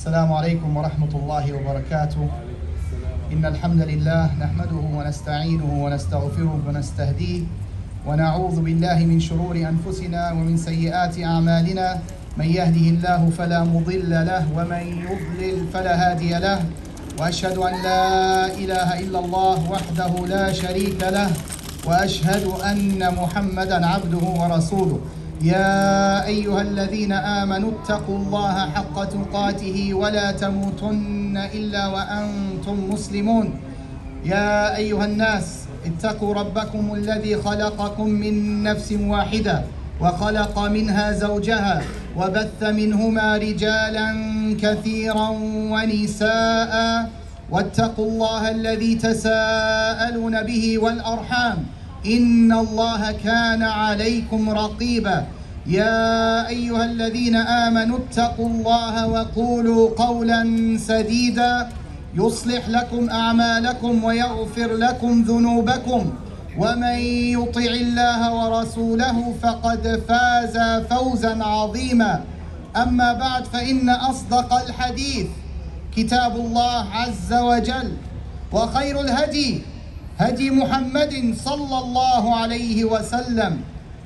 السلام عليكم ورحمة الله وبركاته. إن الحمد لله نحمده ونستعينه ونستغفره ونستهديه ونعوذ بالله من شرور أنفسنا ومن سيئات أعمالنا. من يهده الله فلا مضل له ومن يضلل فلا هادي له. وأشهد أن لا إله إلا الله وحده لا شريك له وأشهد أن محمدا عبده ورسوله. يا أيها الذين آمنوا اتقوا الله حق تقاته ولا تموتن إلا وأنتم مسلمون. يا أيها الناس اتقوا ربكم الذي خلقكم من نفس واحدة وخلق منها زوجها وبث منهما رجالا كثيرا ونساء واتقوا الله الذي تساءلون به والأرحام إن الله كان عليكم رقيبا. يا أيها الذين آمنوا اتقوا الله وقولوا قولا سديدا يصلح لكم أعمالكم ويغفر لكم ذنوبكم ومن يطع الله ورسوله فقد فاز فوزا عظيما. أما بعد فإن أصدق الحديث كتاب الله عز وجل وخير الهدي هدي محمد صلى الله عليه وسلم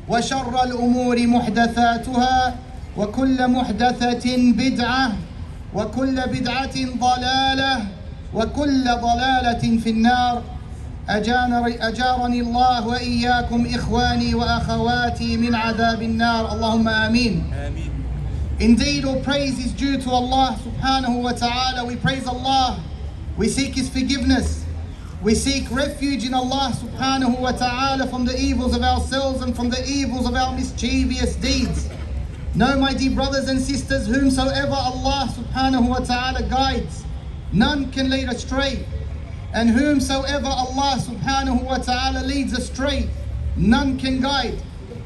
وشر الأمور محدثاتها وكل محدثة بدعة وكل بدعة ضلالة وكل ضلالة في النار. أجارني الله وإياكم إخواني وأخواتي من عذاب النار. اللهم آمين. Indeed, all praise is due to Allah subhanahu wa ta'ala. We praise Allah. We seek His forgiveness. We seek refuge in Allah subhanahu wa ta'ala from the evils of ourselves and from the evils of our mischievous deeds. Know, my dear brothers and sisters, whomsoever Allah subhanahu wa ta'ala guides, none can lead astray. And whomsoever Allah subhanahu wa ta'ala leads astray, none can guide.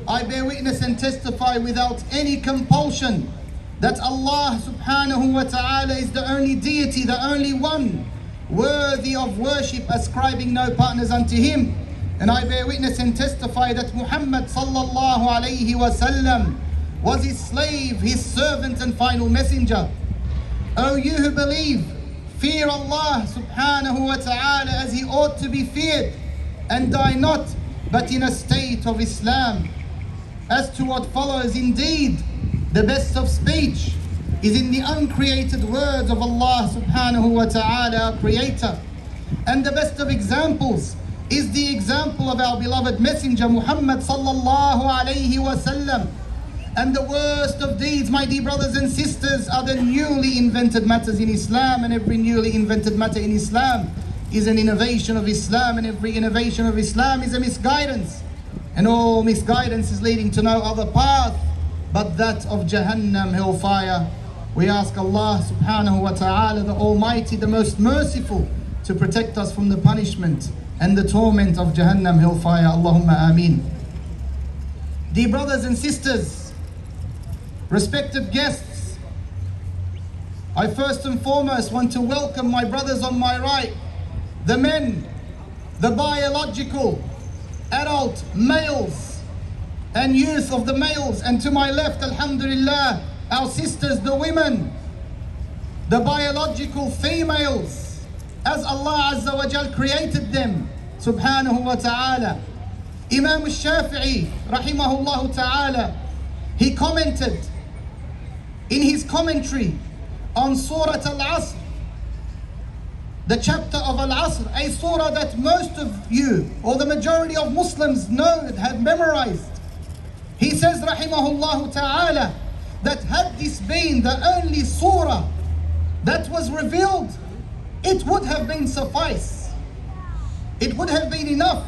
I bear witness and testify without any compulsion that Allah subhanahu wa ta'ala is the only deity, the only one worthy of worship, ascribing no partners unto Him. And I bear witness and testify that Muhammad sallallahu alayhi wa sallam was His slave, His servant and final messenger. O you who believe, fear Allah subhanahu wa ta'ala as He ought to be feared, and die not but in a state of Islam. As to what follows, indeed the best of speech is in the uncreated words of Allah subhanahu wa ta'ala, our creator. And the best of examples is the example of our beloved messenger Muhammad sallallahu alayhi wa sallam. And the worst of deeds, my dear brothers and sisters, are the newly invented matters in Islam. And every newly invented matter in Islam is an innovation of Islam, and every innovation of Islam is a misguidance. And all misguidance is leading to no other path but that of Jahannam, hellfire. We ask Allah subhanahu wa ta'ala, the Almighty, the most merciful, to protect us from the punishment and the torment of Jahannam, hellfire. Allahumma ameen. Dear brothers and sisters, respected guests, I first and foremost want to welcome my brothers on my right, the men, the biological, adult males and youth of the males, and to my left, alhamdulillah, our sisters, the women, the biological females, as Allah Azza wa Jal created them, subhanahu wa ta'ala. Imam al-Shafi'i, rahimahullah ta'ala, he commented in his commentary on Surah Al-Asr, the chapter of Al-Asr, a surah that most of you, or the majority of Muslims know, have memorized. He says, rahimahullah ta'ala, that had this been the only surah that was revealed, it would have been suffice. It would have been enough.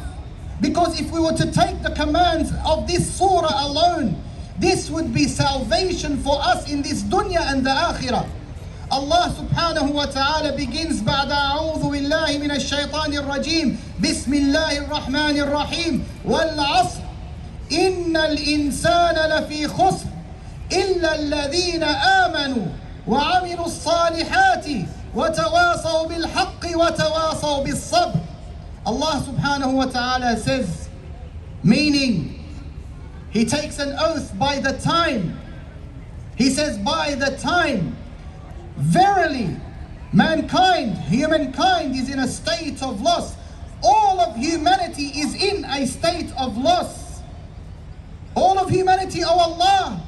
Because if we were to take the commands of this surah alone, this would be salvation for us in this dunya and the akhirah. Allah subhanahu wa ta'ala begins بعد أعوذ بالله من الشيطان الرجيم بسم الله الرحمن الرحيم والعصر إن الإنسان لفي خسر إلا الذين آمنوا وعملوا الصالحات وتواصوا بالحق وتواصوا بالصبر. Allah subhanahu wa ta'ala says, meaning, He takes an oath by the time. He says, by the time Verily, humankind is in a state of loss. All of humanity is in a state of loss. All of humanity, O Allah.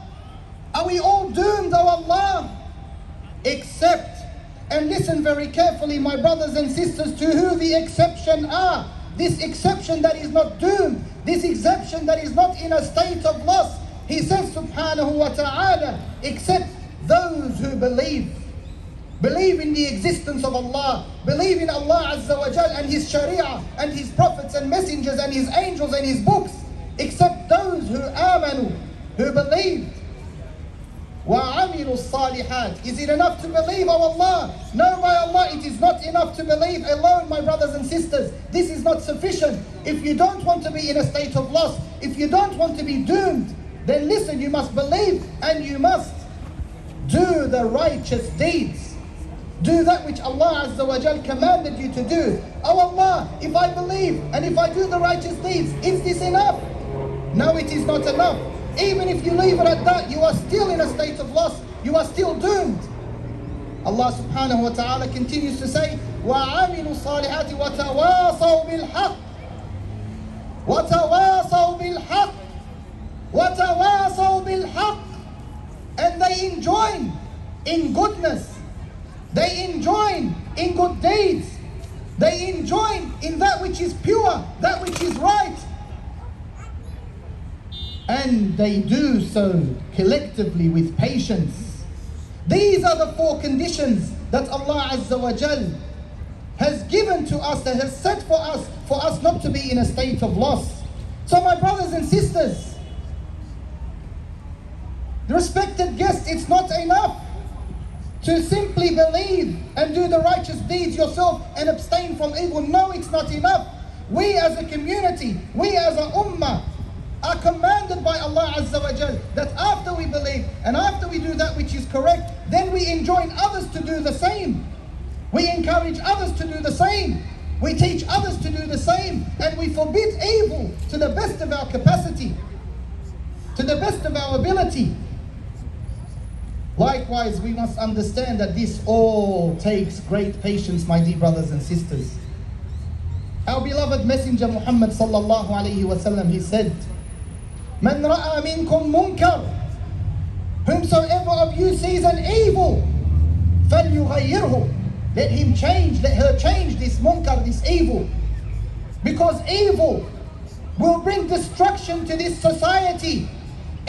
Are we all doomed, O Allah? Except, and listen very carefully, my brothers and sisters, to who the exception are. This exception that is not doomed, this exception that is not in a state of loss. He says subhanahu wa ta'ala, except those who believe in the existence of Allah, believe in Allah Azza wa Jal and His Sharia and His prophets and messengers and His angels and His books, except those who amanu, who believed. وَعَمِلُوا الصَّالِحَاتِ. Is it enough to believe, oh Allah? No, by Allah, it is not enough to believe alone, my brothers and sisters. This is not sufficient. If you don't want to be in a state of loss, if you don't want to be doomed, then listen, you must believe and you must do the righteous deeds. Do that which Allah Azza wa Jal commanded you to do. Oh Allah, if I believe and if I do the righteous deeds, is this enough? No, it is not enough. Even if you leave it at that, you are still in a state of loss. You are still doomed. Allah subhanahu wa ta'ala continues to say, وَعَمِلُوا الصَّالِحَاتِ وَتَوَاصَوْا بِالْحَقِّ وَتَوَاصَوْا بِالْحَقِّ وَتَوَاصَوْا بِالْحَقِّ. And they enjoin in goodness. They enjoin in good deeds. They enjoin in that which is pure, that which is right. And they do so collectively with patience. These are the four conditions that Allah Azza wa Jal has given to us, that has set for us not to be in a state of loss. So my brothers and sisters, the respected guests, it's not enough to simply believe and do the righteous deeds yourself and abstain from evil. No, it's not enough. We as a community, we as a ummah, are commanded by Allah Azza wa Jal that after we believe and after we do that which is correct, then we enjoin others to do the same. We encourage others to do the same. We teach others to do the same. And we forbid evil to the best of our capacity, to the best of our ability. Likewise, we must understand that this all takes great patience, my dear brothers and sisters. Our beloved Messenger Muhammad sallallahu alayhi wa sallam, he said, Man ra'a minkum munkar, whomsoever of you sees an evil, falyughayyirhu, let him change, let her change this munkar, this evil. Because evil will bring destruction to this society.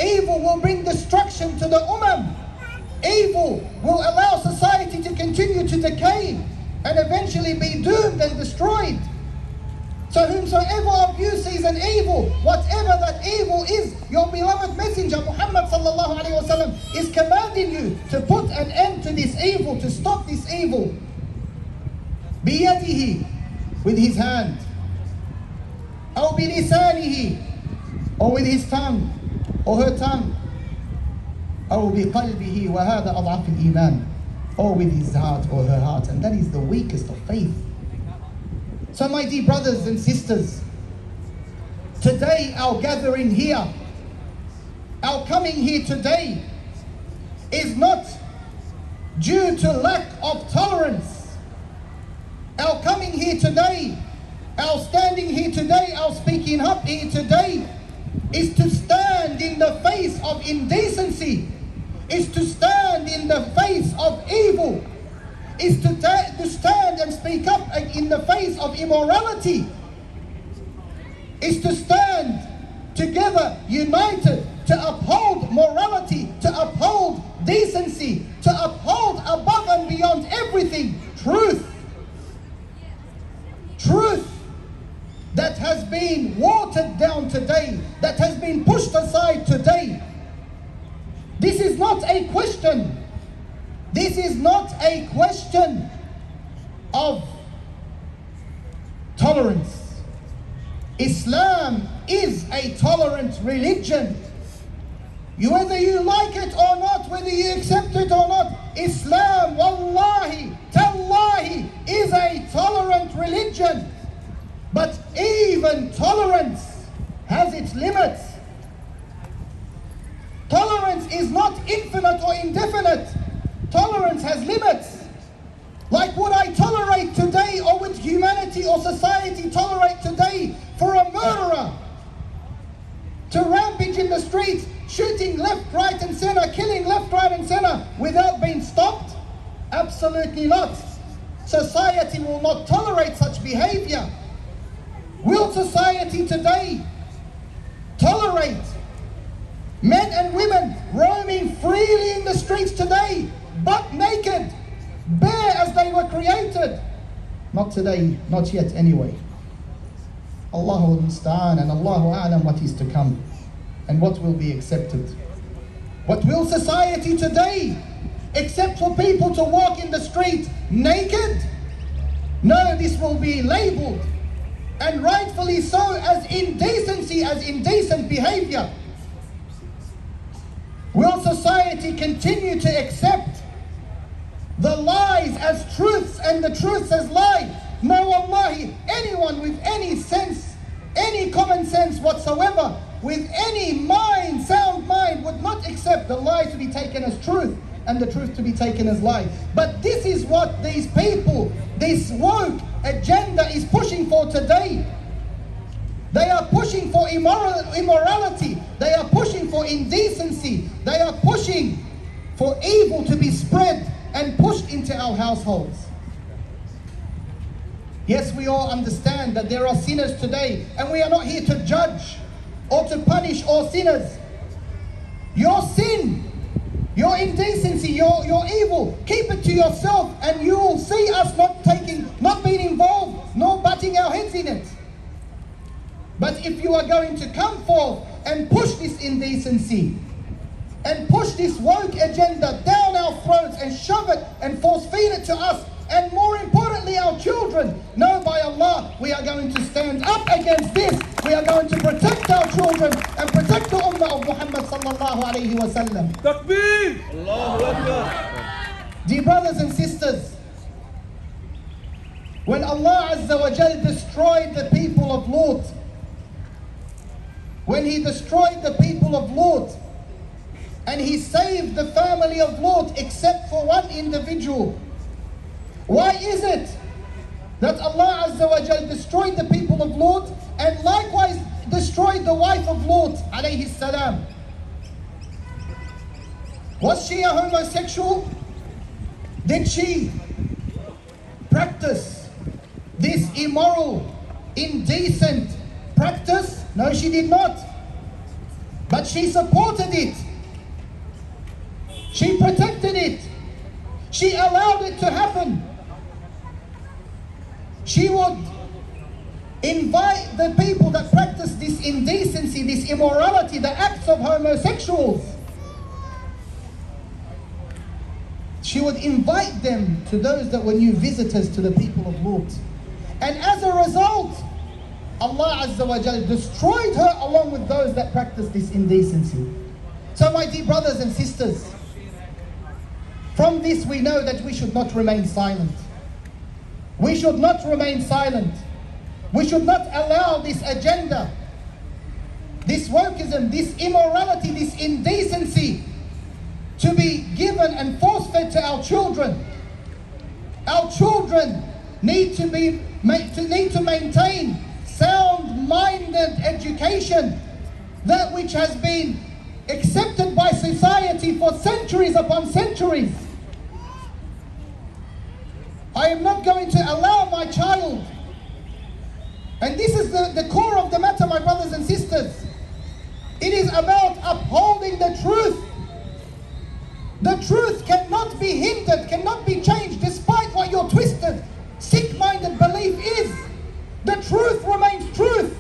Evil will bring destruction to the ummah. Evil will allow society to continue to decay and eventually be doomed and destroyed. So whomsoever of you sees an evil, whatever that evil is, your beloved Messenger Muhammad sallallahu alaihi wasallam is commanding you to put an end to this evil, to stop this evil. Biyadihi, with his hand. Aw bilisanihi, or with his tongue, or her tongue. Aw biqalbihi, wa hadha ad'af al-iman, or with his heart or her heart, and that is the weakest of faith. So my dear brothers and sisters, today our gathering here, our coming here today is not due to lack of tolerance. Our coming here today, our standing here today, our speaking up here today is to stand in the face of indecency, is to stand in the face of evil, is to stand and speak up in the face of immorality, is to stand together, united, to uphold morality, to uphold decency, to uphold above and beyond everything, truth. Truth that has been watered down today, that has been pushed aside today. This is not a question. This is not a question of tolerance. Islam is a tolerant religion. Whether you like it or not, whether you accept it or not, Islam, wallahi, tallahi, is a tolerant religion. But even tolerance has its limits. Tolerance is not infinite or indefinite. Tolerance has limits. Like, would I tolerate today, or would humanity or society tolerate today for a murderer to rampage in the streets, shooting left, right and center, killing left, right and center without being stopped? Absolutely not. Society will not tolerate such behavior. Will society today tolerate men and women roaming freely in the streets today, butt naked, bare as they were created? Not today, not yet anyway. Allahu musta'an, and Allahu a'lam what is to come and what will be accepted. But will society today accept for people to walk in the street naked? No, this will be labeled, and rightfully so, as indecency, as indecent behavior. Will society continue to accept the lies as truths and the truths as lies? No, wallahi, anyone with any sense, any common sense whatsoever, with any mind, sound mind, would not accept the lie to be taken as truth and the truth to be taken as lie. But this is what these people, this woke agenda is pushing for today. They are pushing for immorality. They are pushing for indecency. They are pushing for evil to be spread and pushed into our households. Yes, we all understand that there are sinners today, and we are not here to judge or to punish all sinners. Your sin, your indecency, your evil, keep it to yourself, and you will see us not being involved, nor butting our heads in it. But if you are going to come forth and push this indecency and push this woke agenda down our throats and shove it and force feed it to us, and more importantly our children, no, by Allah, we are going to stand up against this. We are going to protect our children and protect the ummah of Muhammad sallallahu alayhi wa sallam. Takbir! Allahu Akbar! Dear brothers and sisters, when Allah Azza wa Jal destroyed the people of Lut, when He destroyed the people of Lut, and He saved the family of Lut except for one individual, why is it that Allah Azza wa Jal destroyed the people of Lut and likewise destroyed the wife of Lut alayhi salam? Was she a homosexual? Did she practice this immoral, indecent practice? No, she did not. But she supported it. She protected it. She allowed it to happen. She would invite the people that practice this indecency, this immorality, the acts of homosexuals. She would invite them to those that were new visitors to the people of Lut. And as a result, Allah Azza wa Jal destroyed her along with those that practice this indecency. So my dear brothers and sisters, from this we know that we should not remain silent. We should not remain silent. We should not allow this agenda, this wokeism, this immorality, this indecency to be given and force-fed to our children. Our children need to maintain sound-minded education, that which has been accepted by society for centuries upon centuries. I am not going to allow my child, and this is the core of the matter, my brothers and sisters. It is about upholding the truth. The truth cannot be hindered, cannot be changed, despite what your twisted, sick-minded belief is. The truth remains truth.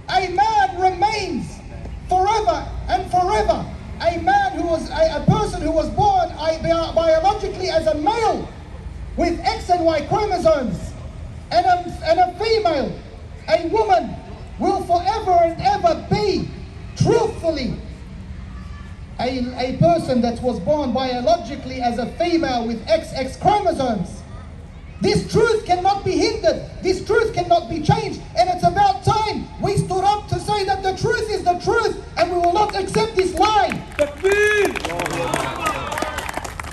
A man remains forever and forever. A man who was a person who was born biologically as a male with X and Y chromosomes, and a female, a woman, will forever and ever be, truthfully, a person that was born biologically as a female with XX chromosomes. This truth cannot be hindered. This truth cannot be changed. And it's about time we stood up to say that the truth is the truth, and we will not accept this lie. Takbir!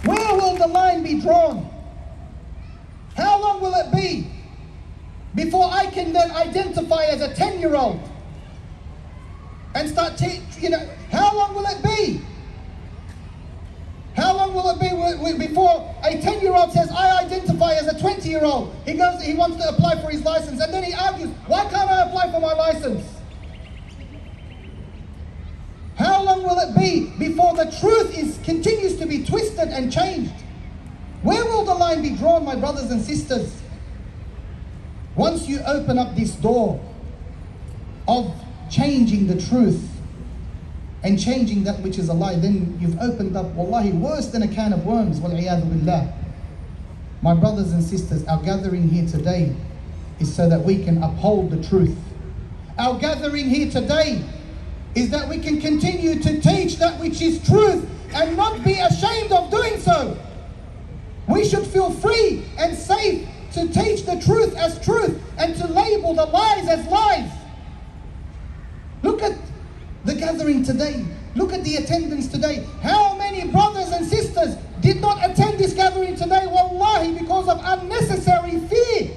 Where will the the line be drawn? How long will it be before I can then identify as a 10-year-old and start how long will it be? How long will it be before a 10-year-old says, I identify as a 20-year-old? He wants to apply for his license, and then he argues, why can't I apply for my license? How long will it be before the truth continues to be twisted and changed? Where will the line be drawn, my brothers and sisters? Once you open up this door of changing the truth and changing that which is a lie, then you've opened up, wallahi, worse than a can of worms, wal-iyadhu billah. My brothers and sisters, our gathering here today is so that we can uphold the truth. Our gathering here today is that we can continue to teach that which is truth and not be ashamed of doing so. We should feel free and safe to teach the truth as truth and to label the lies as lies. Look at the gathering today. Look at the attendance today. How many brothers and sisters did not attend this gathering today? Wallahi, because of unnecessary fear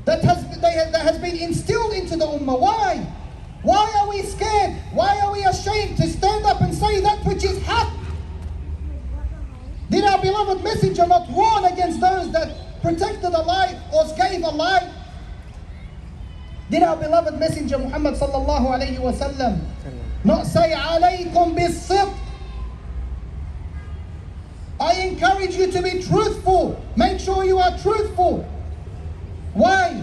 that has been instilled into the ummah. Why? Why are we scared? Why are we ashamed to stand up and say that which is haq? Did our beloved messenger not warn against those that protected a lie or gave a lie? Did our beloved messenger Muhammad sallallahu alayhi wa sallam not say, alaykum bis-sidq? I encourage you to be truthful. Make sure you are truthful. Why?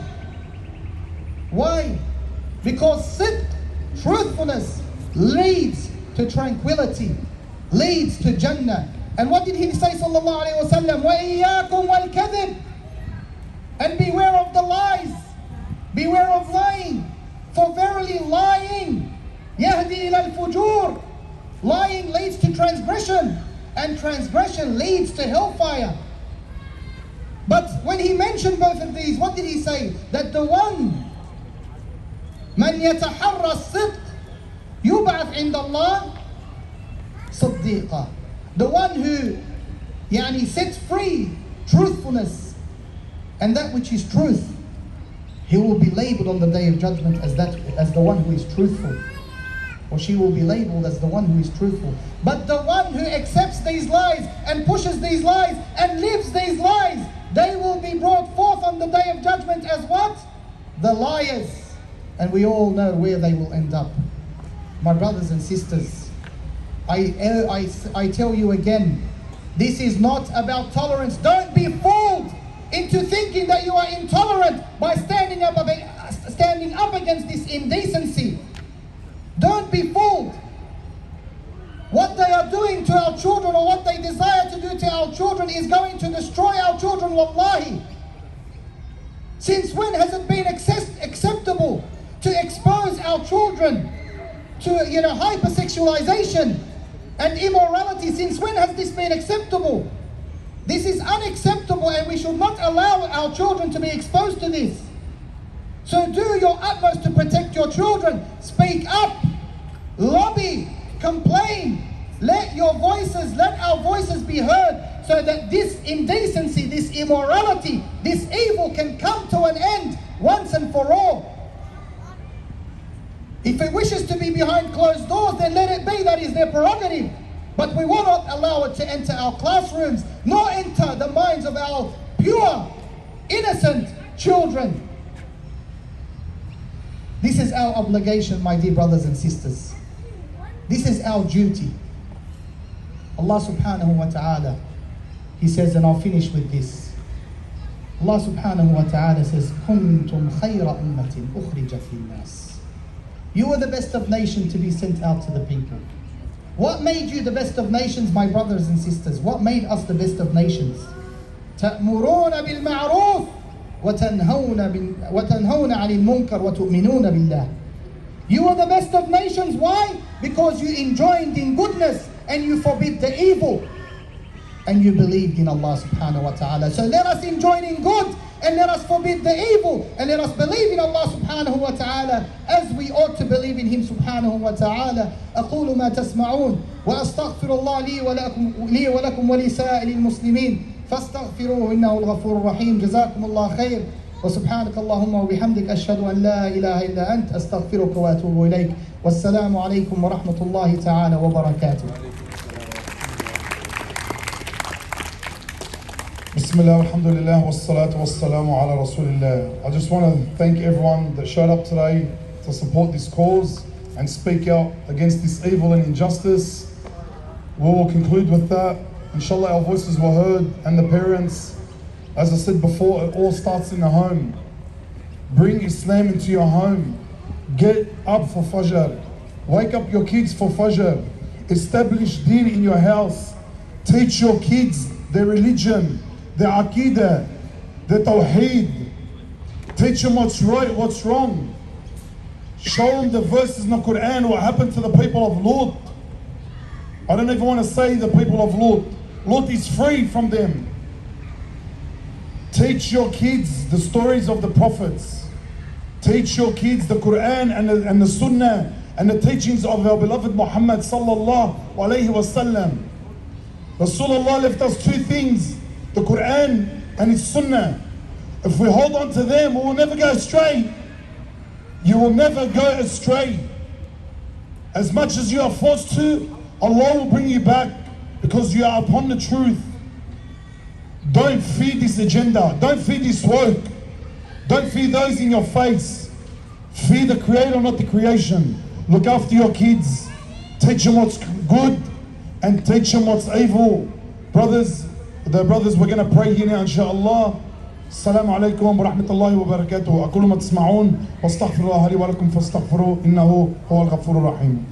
Why? Because sidq, truthfulness, leads to tranquility, leads to Jannah. And what did he say sallallahu alayhi wa sallam? وَإِيَّاكُمْ وَالْكَذِبِ. And beware of the lies. Beware of lying. For verily lying, يَهْدِي إِلَى الْفُجُورِ. Lying leads to transgression. And transgression leads to hellfire. But when he mentioned both of these, what did he say? That the one, مَنْ يَتَحَرَّ الصِّدْقِ يُبْعَثْ عِنْدَ اللَّهِ صِدِّيقًا. The one who sets free truthfulness and that which is truth, he will be labeled on the day of judgment as the one who is truthful. Or she will be labeled as the one who is truthful. But the one who accepts these lies and pushes these lies and lives these lies, they will be brought forth on the day of judgment as what? The liars. And we all know where they will end up. My brothers and sisters, I tell you again, this is not about tolerance. Don't be fooled into thinking that you are intolerant by standing up against this indecency. Don't be fooled. What they are doing to our children, or what they desire to do to our children, is going to destroy our children, wallahi. Since when has it been acceptable to expose our children to hyper-sexualisation and immorality? Since when has this been acceptable? This is unacceptable, and we should not allow our children to be exposed to this. So do your utmost to protect your children. Speak up, lobby, complain. Let our voices be heard, so that this indecency, this immorality, this evil can come to an end once and for all. If it wishes to be behind closed doors, then let it be. That is their prerogative. But we will not allow it to enter our classrooms, nor enter the minds of our pure, innocent children. This is our obligation, my dear brothers and sisters. This is our duty. Allah subhanahu wa ta'ala, He says, and I'll finish with this. Allah subhanahu wa ta'ala says, كُنْتُمْ خَيْرَ أُمَّةٍ أُخْرِجَتْ لِلنَّاسِ. You are the best of nations to be sent out to the people. What made you the best of nations, my brothers and sisters? What made us the best of nations? تَأْمُرُونَ بِالْمَعْرُوفِ وَتَنْهَوْنَ عَنِ الْمُنْكَرِ وَتُؤْمِنُونَ بِاللَّهِ. You are the best of nations. Why? Because you enjoined in goodness and you forbid the evil. And you believed in Allah subhanahu wa ta'ala. So let us enjoin in good, and let us forbid the evil, and let us believe in Allah subhanahu wa ta'ala as we ought to believe in Him subhanahu wa ta'ala. أقول ما تسمعون وأستغفر الله لي ولكم ولسائر المسلمين فاستغفروه إنه الغفور الرحيم. جزاكم الله خير، وسبحانك اللهم وبحمدك أشهد أن لا إله إلا أنت أستغفرك وأتوب إليك. والسلام عليكم ورحمة الله تعالى وبركاته. Bismillah, alhamdulillah, wassalatu wassalamu ala rasulillah. I just want to thank everyone that showed up today to support this cause and speak out against this evil and injustice. We will conclude with that. Inshallah, our voices were heard, and the parents, as I said before, it all starts in the home. Bring Islam into your home. Get up for Fajr. Wake up your kids for Fajr. Establish deen in your house. Teach your kids their religion, their Aqidah, their Tawheed. Teach them what's right, what's wrong. Show them the verses in the Quran, what happened to the people of Lut. I don't even want to say the people of Lut. Lut is free from them. Teach your kids the stories of the prophets. Teach your kids the Quran and the Sunnah and the teachings of our beloved Muhammad sallallahu alayhi wasallam. Rasulullah left us two things, the Quran and his Sunnah. If we hold on to them, we will never go astray. You will never go astray. As much as you are forced to, Allah will bring you back because you are upon the truth. Don't feed this agenda. Don't feed this work. Don't feed those in your face. Feed the Creator, not the creation. Look after your kids. Teach them what's good and teach them what's evil. Brothers, we're going to pray here now, inshallah. السلام عليكم ورحمة الله وبركاته. أقول ما تسمعون واستغفر الله لي ولكم فاستغفروه إنه هو الغفور الرحيم.